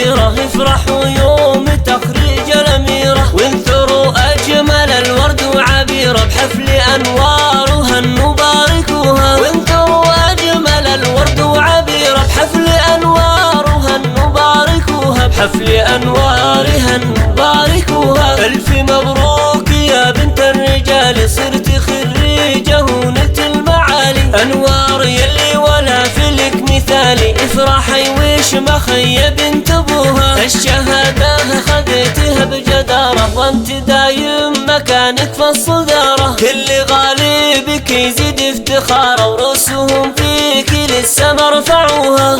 كبيرة افرحوا يوم تخريج الأميرة، وانثروا أجمل الورد وعبيرة بحفل أنوار وهنوا باركوها. وانثروا أجمل الورد وعبيرة بحفل أنوار وهنوا باركوها، بحفل أنوار هنوا باركوها. ألف مبروك يا بنت الرجال، صرت خريجة ونلت المعالي. أنوار يلي ولا فيلك مثالي، افرحي وش مخي بنت ابوها. الشهادة خذيتها بجدارة، وانت دايم مكانك في الصدارة. كل غالبك يزيد افتخاره، ورؤوسهم فيك للسما رفعوها.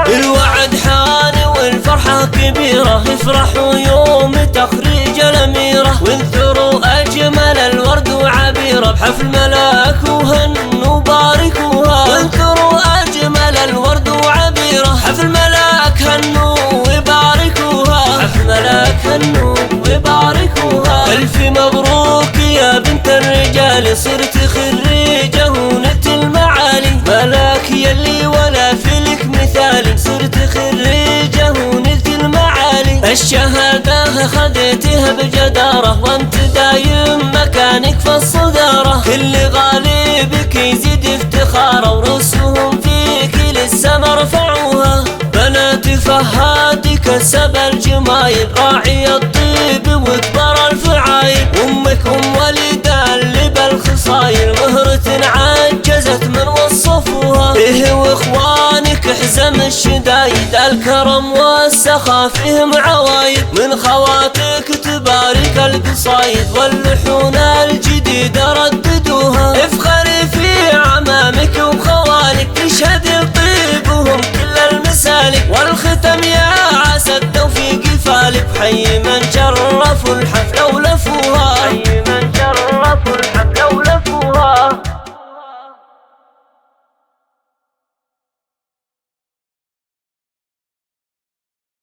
الوعد حان والفرحة كبيرة، افرحوا يوم تخريج الأميرة، وانثروا أجمل الورد وعبيرة بحفل ملاك وهنوا باركوها. وانثروا أجمل الورد وعبيرة حفل ملاك هنوا وباركوها، حفل ملاك هنوا وباركوها. ألف مبروك يا بنت الرجال، صرت خريجة ونلت المعالي. ملاك يلي ولا فيلك مثالي، صرت خريجة ونلت المعالي. الشهادة خذيتها بجدارة، وانت دايم مكانك في الصدارة. كل غالبك يزيد افتخاره، ورؤوسهم فيك للسما رفعوها. بنات فهاد كسب الجمايل، راعي الطيب وكبر الفعايل. امك وليدة اللي بالخصايل، مهرة عجزت من وصفوها. ايه واخوانك حزم الشدايد، الكرم والسخا فيهم عوايد. من خواتك تبارك القصايد، واللحون الجديدة رددوها. افخري في عمامك وخوالك، تشهد طيبهم كل المسالك. والختم يا عسى الدوفي قفالك، حي من شرفوا الحفلة ولفوا.